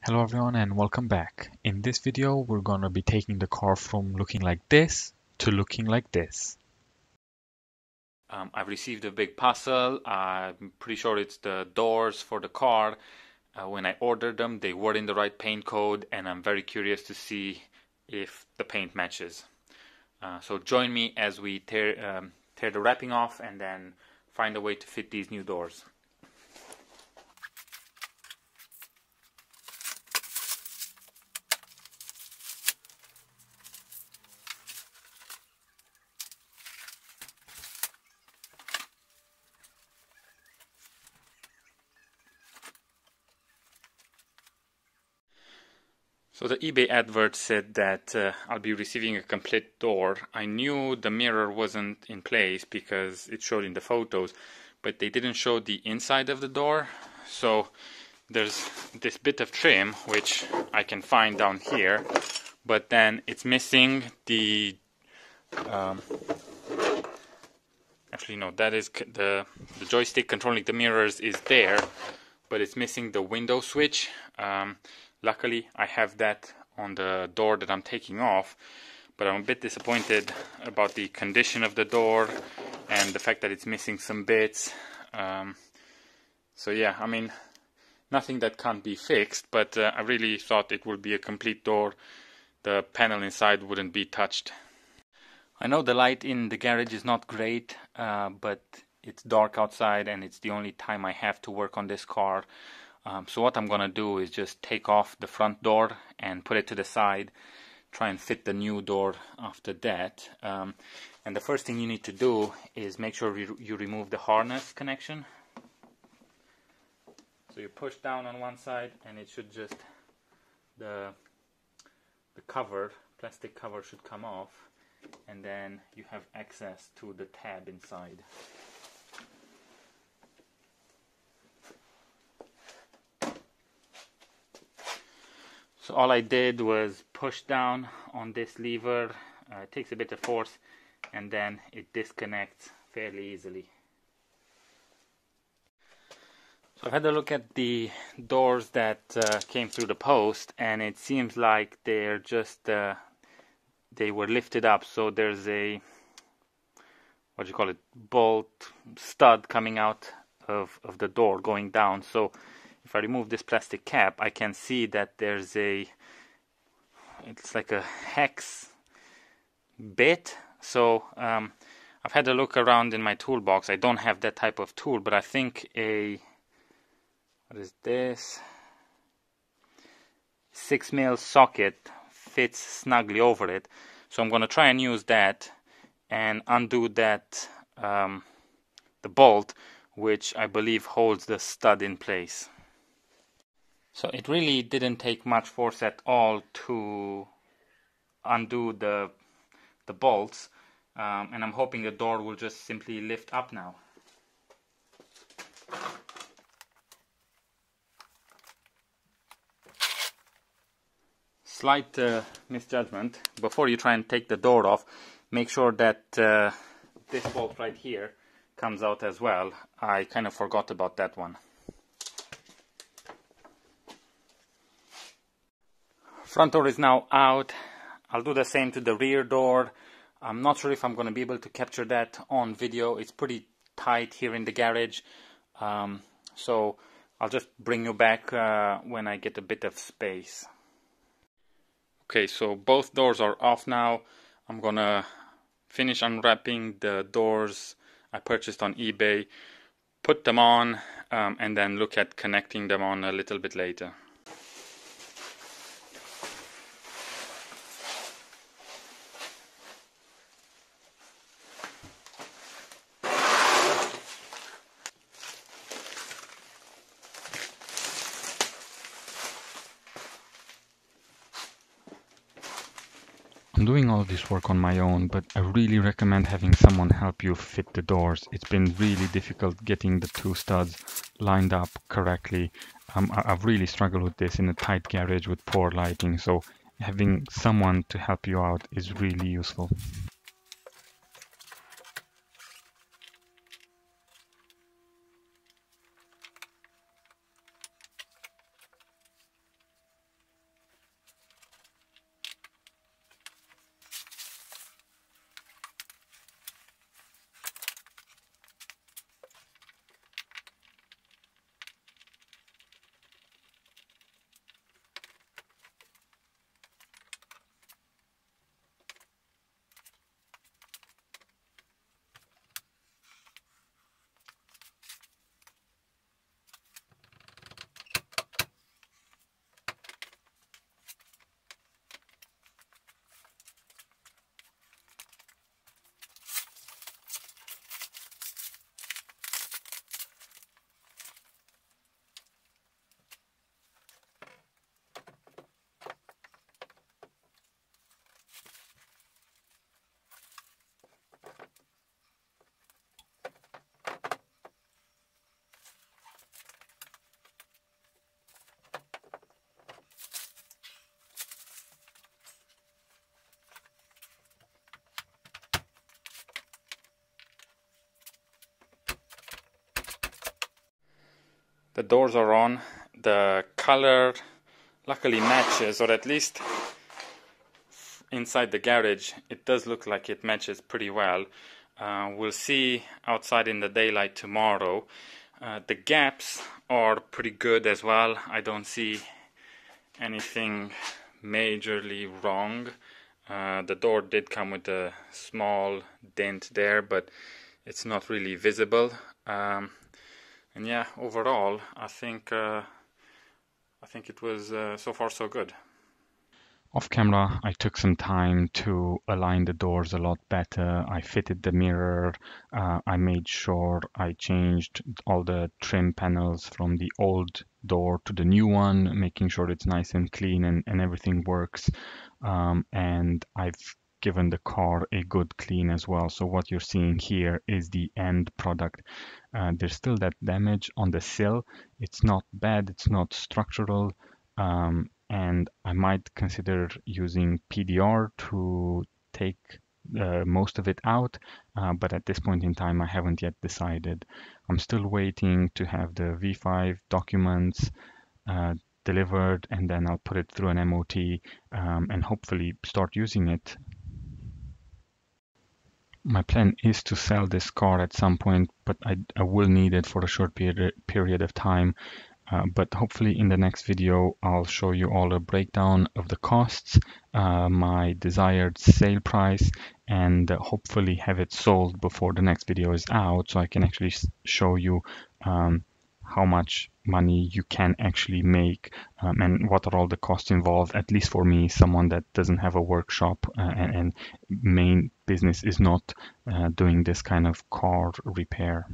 Hello everyone and welcome back. In this video, we're gonna be taking the car from looking like this to looking like this. I've received a big parcel. I'm pretty sure it's the doors for the car. When I ordered them, they were in the right paint code, and I'm very curious to see if the paint matches. So join me as we tear the wrapping off and then find a way to fit these new doors. So the eBay advert said that I'll be receiving a complete door. I knew the mirror wasn't in place because it showed in the photos, but they didn't show the inside of the door. So there's this bit of trim which I can find down here, but then it's missing the actually no, that is the joystick controlling the mirrors is there, but it's missing the window switch. Luckily, I have that on the door that I'm taking off, but I'm a bit disappointed about the condition of the door and the fact that it's missing some bits. So yeah, I mean, nothing that can't be fixed, but I really thought it would be a complete door. The panel inside wouldn't be touched. I know the light in the garage is not great, but it's dark outside and it's the only time I have to work on this car. So what I'm gonna do is just take off the front door and put it to the side, try and fit the new door after that. And the first thing you need to do is make sure you remove the harness connection. So you push down on one side and it should just, the cover, plastic cover should come off, and then you have access to the tab inside. So all I did was push down on this lever. It takes a bit of force and then it disconnects fairly easily. So I've had a look at the doors that came through the post, and it seems like they're just they were lifted up. So there's a, what do you call it, bolt stud coming out of the door going down. So if I remove this plastic cap, I can see that there's it's like a hex bit. So I've had a look around in my toolbox. I don't have that type of tool, but I think what is this? 6mm socket fits snugly over it. So I'm going to try and use that and undo that, the bolt, which I believe holds the stud in place. So it really didn't take much force at all to undo the bolts, and I'm hoping the door will just simply lift up now. Slight misjudgment. Before you try and take the door off, make sure that this bolt right here comes out as well. I kind of forgot about that one. Front door is now out. I'll do the same to the rear door. I'm not sure if I'm going to be able to capture that on video. It's pretty tight here in the garage. So I'll just bring you back when I get a bit of space. Okay, so both doors are off now. I'm gonna finish unwrapping the doors I purchased on eBay, put them on, and then look at connecting them on a little bit later. I'm doing all this work on my own, but I really recommend having someone help you fit the doors. It's been really difficult getting the two studs lined up correctly. I've really struggled with this in a tight garage with poor lighting, so having someone to help you out is really useful. The doors are on. The color luckily matches, or at least inside the garage it does look like it matches pretty well. We'll see outside in the daylight tomorrow. The gaps are pretty good as well. I don't see anything majorly wrong. The door did come with a small dent there, but it's not really visible. And yeah, overall, I think it was so far so good. Off camera, I took some time to align the doors a lot better. I fitted the mirror. I made sure I changed all the trim panels from the old door to the new one, making sure it's nice and clean and everything works. And I've given the car a good clean as well. So what you're seeing here is the end product. There's still that damage on the sill. It's not bad. It's not structural. And I might consider using PDR to take most of it out, but at this point in time I haven't yet decided. I'm still waiting to have the V5 documents delivered, and then I'll put it through an MOT and hopefully start using it. My plan is to sell this car at some point, but I will need it for a short period of time. But hopefully in the next video, I'll show you all a breakdown of the costs, my desired sale price, and hopefully have it sold before the next video is out, so I can actually show you how much money you can actually make and what are all the costs involved, at least for me, someone that doesn't have a workshop and main business is not doing this kind of car repair.